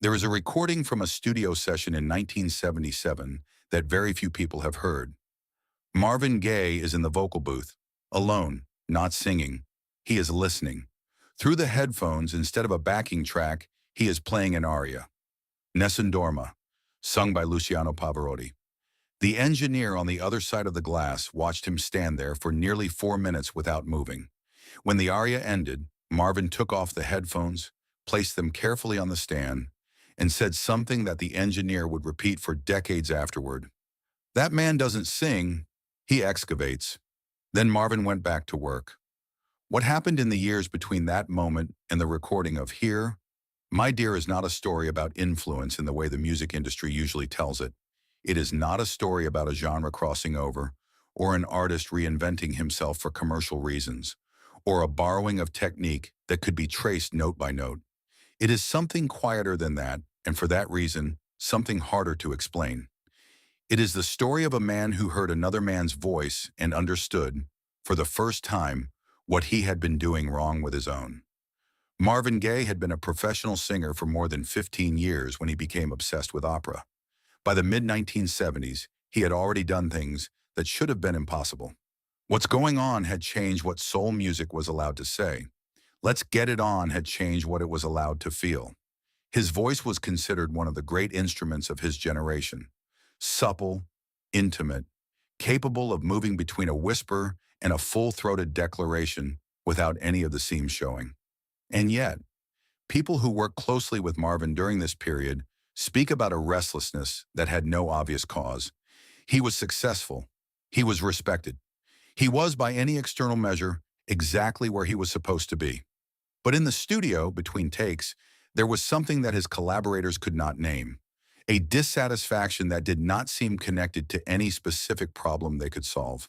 There is a recording from a studio session in 1977 that very few people have heard. Marvin Gaye is in the vocal booth, alone, not singing. He is listening. Through the headphones, instead of a backing track, he is playing an aria, Nessun Dorma, sung by Luciano Pavarotti. The engineer on the other side of the glass watched him stand there for nearly 4 minutes without moving. When the aria ended, Marvin took off the headphones, placed them carefully on the stand, and said something that the engineer would repeat for decades afterward. "That man doesn't sing, he excavates." Then Marvin went back to work. What happened in the years between that moment and the recording of Here, My Dear is not a story about influence in the way the music industry usually tells it. It is not a story about a genre crossing over, or an artist reinventing himself for commercial reasons, or a borrowing of technique that could be traced note by note. It is something quieter than that, and for that reason, something harder to explain. It is the story of a man who heard another man's voice and understood, for the first time, what he had been doing wrong with his own. Marvin Gaye had been a professional singer for more than 15 years when he became obsessed with opera. By the mid-1970s, he had already done things that should have been impossible. What's Going On had changed what soul music was allowed to say. Let's Get It On had changed what it was allowed to feel. His voice was considered one of the great instruments of his generation. Supple, intimate, capable of moving between a whisper and a full-throated declaration without any of the seams showing. And yet, people who worked closely with Marvin during this period speak about a restlessness that had no obvious cause. He was successful. He was respected. He was, by any external measure, exactly where he was supposed to be. But in the studio, between takes, there was something that his collaborators could not name. A dissatisfaction that did not seem connected to any specific problem they could solve.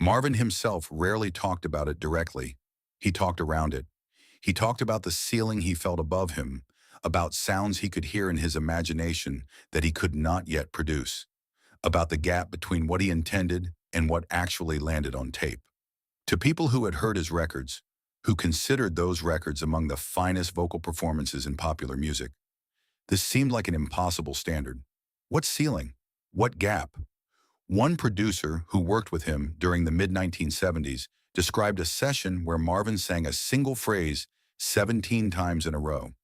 Marvin himself rarely talked about it directly. He talked around it. He talked about the ceiling he felt above him, about sounds he could hear in his imagination that he could not yet produce, about the gap between what he intended and what actually landed on tape. To people who had heard his records, who considered those records among the finest vocal performances in popular music, this seemed like an impossible standard. What ceiling? What gap? One producer who worked with him during the mid-1970s described a session where Marvin sang a single phrase 17 times in a row.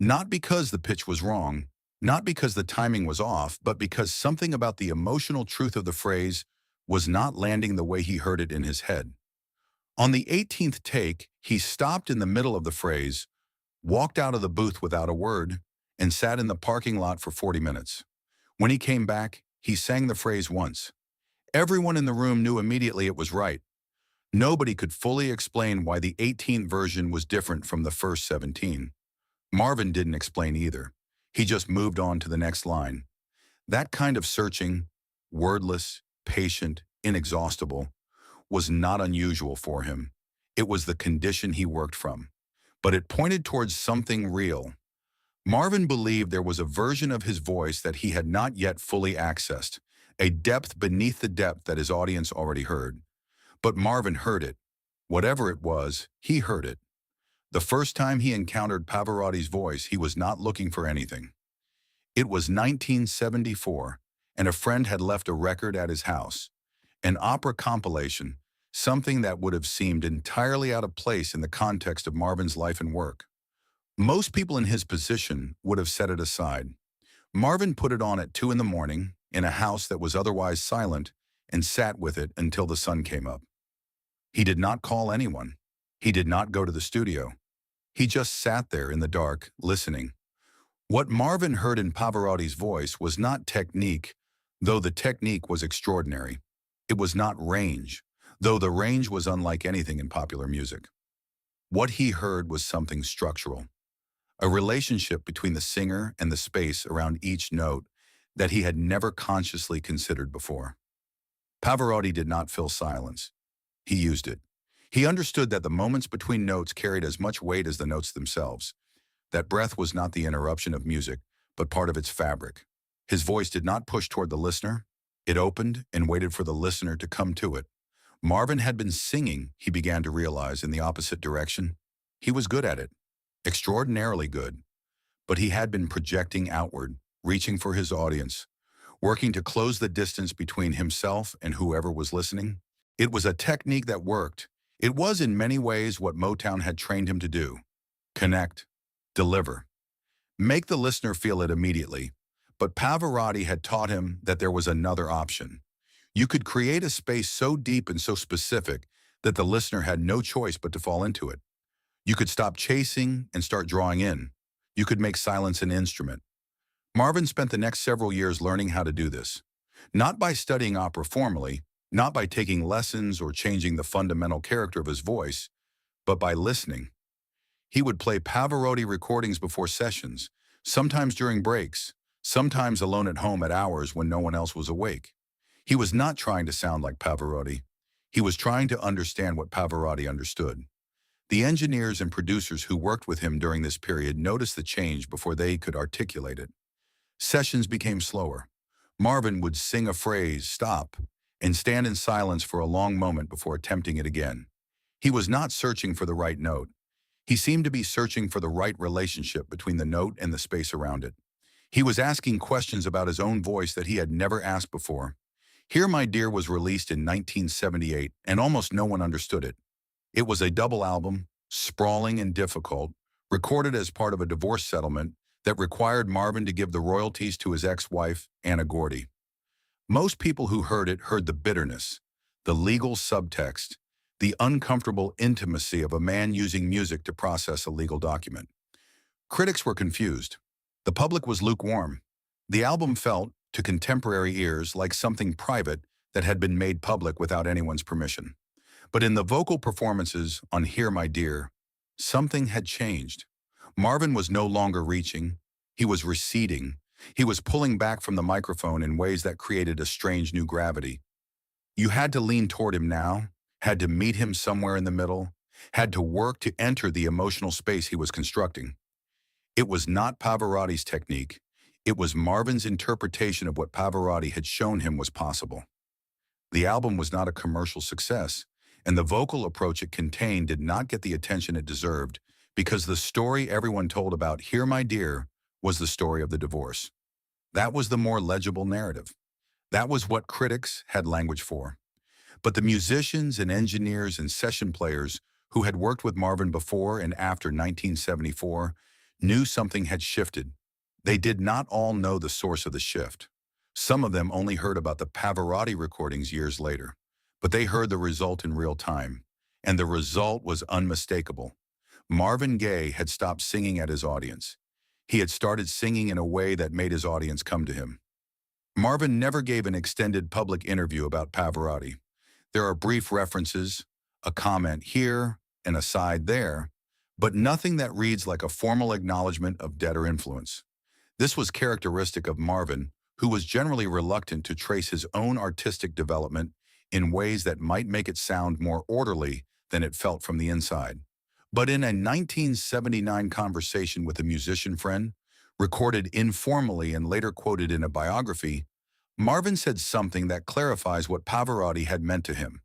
Not because the pitch was wrong, not because the timing was off, but because something about the emotional truth of the phrase was not landing the way he heard it in his head. On the 18th take, he stopped in the middle of the phrase, walked out of the booth without a word, and sat in the parking lot for 40 minutes. When he came back, he sang the phrase once. Everyone in the room knew immediately it was right. Nobody could fully explain why the 18th version was different from the first 17. Marvin didn't explain either. He just moved on to the next line. That kind of searching, wordless, patient, inexhaustible, was not unusual for him. It was the condition he worked from. But it pointed towards something real. Marvin believed there was a version of his voice that he had not yet fully accessed, a depth beneath the depth that his audience already heard. But Marvin heard it. Whatever it was, he heard it. The first time he encountered Pavarotti's voice, he was not looking for anything. It was 1974, and a friend had left a record at his house, an opera compilation, something that would have seemed entirely out of place in the context of Marvin's life and work. Most people in his position would have set it aside. Marvin put it on at 2 in the morning in a house that was otherwise silent and sat with it until the sun came up. He did not call anyone. He did not go to the studio. He just sat there in the dark, listening. What Marvin heard in Pavarotti's voice was not technique, though the technique was extraordinary. It was not range, though the range was unlike anything in popular music. What he heard was something structural, a relationship between the singer and the space around each note that he had never consciously considered before. Pavarotti did not fill silence. He used it. He understood that the moments between notes carried as much weight as the notes themselves. That breath was not the interruption of music, but part of its fabric. His voice did not push toward the listener. It opened and waited for the listener to come to it. Marvin had been singing, he began to realize, in the opposite direction. He was good at it, extraordinarily good. but he had been projecting outward, reaching for his audience, working to close the distance between himself and whoever was listening. It was a technique that worked. It was in many ways what Motown had trained him to do: connect, deliver, make the listener feel it immediately. But Pavarotti had taught him that there was another option. You could create a space so deep and so specific that the listener had no choice but to fall into it. You could stop chasing and start drawing in. You could make silence an instrument. Marvin spent the next several years learning how to do this. Not by studying opera formally, not by taking lessons or changing the fundamental character of his voice, but by listening. He would play Pavarotti recordings before sessions, sometimes during breaks, sometimes alone at home at hours when no one else was awake. He was not trying to sound like Pavarotti. He was trying to understand what Pavarotti understood. The engineers and producers who worked with him during this period noticed the change before they could articulate it. Sessions became slower. Marvin would sing a phrase, stop, and stand in silence for a long moment before attempting it again. He was not searching for the right note. He seemed to be searching for the right relationship between the note and the space around it. He was asking questions about his own voice that he had never asked before. Here My Dear was released in 1978, and almost no one understood it. It was a double album, sprawling and difficult, recorded as part of a divorce settlement that required Marvin to give the royalties to his ex-wife, Anna Gordy. Most people who heard it heard the bitterness, the legal subtext, the uncomfortable intimacy of a man using music to process a legal document. Critics were confused. The public was lukewarm. The album felt, to contemporary ears, like something private that had been made public without anyone's permission. But in the vocal performances on Here My Dear, something had changed. Marvin was no longer reaching. He was receding. He was pulling back from the microphone in ways that created a strange new gravity. You had to lean toward him now, had to meet him somewhere in the middle, had to work to enter the emotional space he was constructing. It was not Pavarotti's technique. It was Marvin's interpretation of what Pavarotti had shown him was possible. The album was not a commercial success, and the vocal approach it contained did not get the attention it deserved because the story everyone told about Here My Dear was the story of the divorce. That was the more legible narrative. That was what critics had language for. But the musicians and engineers and session players who had worked with Marvin before and after 1974 knew something had shifted. They did not all know the source of the shift. Some of them only heard about the Pavarotti recordings years later, but they heard the result in real time, and the result was unmistakable. Marvin Gaye had stopped singing at his audience. He had started singing in a way that made his audience come to him. Marvin never gave an extended public interview about Pavarotti. There are brief references, a comment here, an aside there, but nothing that reads like a formal acknowledgement of debt or influence. This was characteristic of Marvin, who was generally reluctant to trace his own artistic development in ways that might make it sound more orderly than it felt from the inside. But in a 1979 conversation with a musician friend, recorded informally and later quoted in a biography, Marvin said something that clarifies what Pavarotti had meant to him.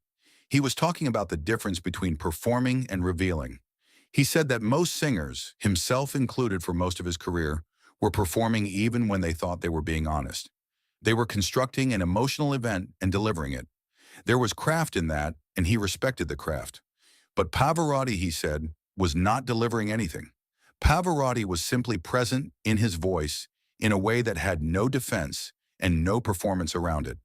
He was talking about the difference between performing and revealing. He said that most singers, himself included for most of his career, were performing even when they thought they were being honest. They were constructing an emotional event and delivering it. There was craft in that, and he respected the craft. But Pavarotti, he said, was not delivering anything. Pavarotti was simply present in his voice in a way that had no defense and no performance around it.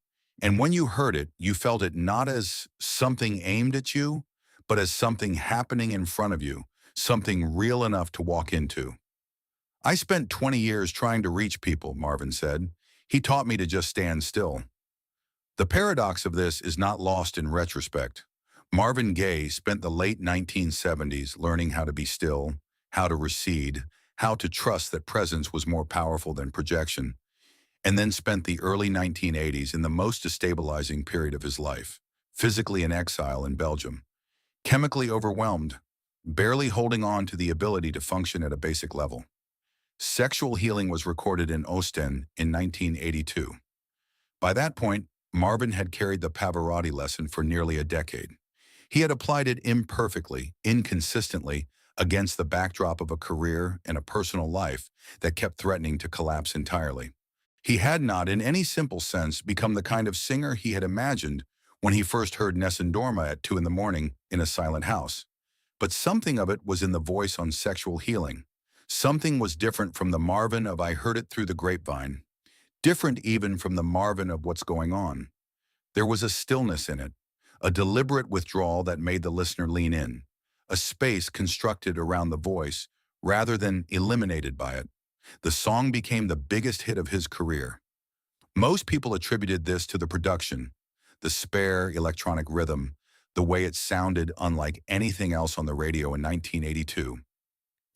And when you heard it, you felt it not as something aimed at you, but as something happening in front of you, something real enough to walk into. I spent 20 years trying to reach people, Marvin said. He taught me to just stand still. The paradox of this is not lost in retrospect. Marvin Gaye spent the late 1970s learning how to be still, how to recede, how to trust that presence was more powerful than projection, and then spent the early 1980s in the most destabilizing period of his life, physically in exile in Belgium, chemically overwhelmed, barely holding on to the ability to function at a basic level. Sexual Healing was recorded in Ostend in 1982. By that point, Marvin had carried the Pavarotti lesson for nearly a decade. He had applied it imperfectly, inconsistently, against the backdrop of a career and a personal life that kept threatening to collapse entirely. He had not, in any simple sense, become the kind of singer he had imagined when he first heard Nessun Dorma at 2 in the morning in a silent house. But something of it was in the voice on Sexual Healing. Something was different from the Marvin of I Heard It Through the Grapevine, different even from the Marvin of What's Going On. There was a stillness in it, a deliberate withdrawal that made the listener lean in, a space constructed around the voice rather than eliminated by it. The song became the biggest hit of his career. Most people attributed this to the production, the spare electronic rhythm, the way it sounded unlike anything else on the radio in 1982.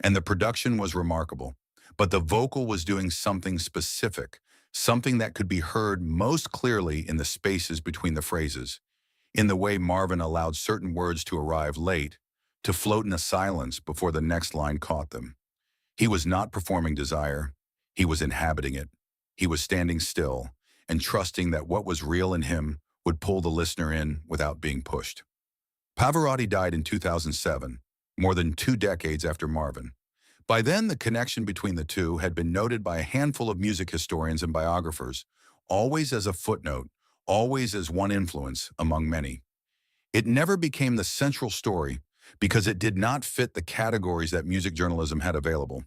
And the production was remarkable, but the vocal was doing something specific, something that could be heard most clearly in the spaces between the phrases, in the way Marvin allowed certain words to arrive late, to float in a silence before the next line caught them. He was not performing desire, he was inhabiting it. He was standing still and trusting that what was real in him would pull the listener in without being pushed. Pavarotti died in 2007, more than 2 decades after Marvin. By then, the connection between the two had been noted by a handful of music historians and biographers, always as a footnote, always as one influence among many. It never became the central story because it did not fit the categories that music journalism had available.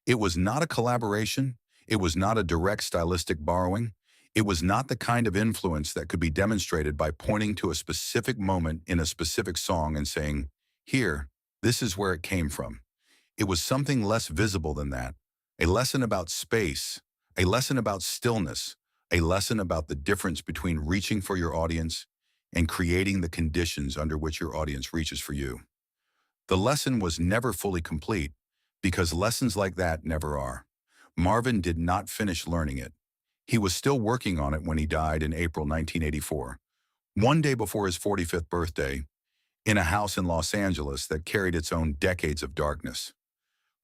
It was not a collaboration, it was not a direct stylistic borrowing, it was not the kind of influence that could be demonstrated by pointing to a specific moment in a specific song and saying, "Here, this is where it came from." It was something less visible than that, a lesson about space, a lesson about stillness, a lesson about the difference between reaching for your audience and creating the conditions under which your audience reaches for you. The lesson was never fully complete because lessons like that never are. Marvin did not finish learning it. He was still working on it when he died in April 1984, one day before his 45th birthday, in a house in Los Angeles that carried its own decades of darkness.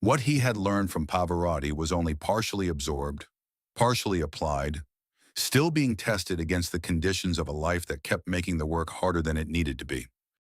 What he had learned from Pavarotti was only partially absorbed, partially applied, still being tested against the conditions of a life that kept making the work harder than it needed to be.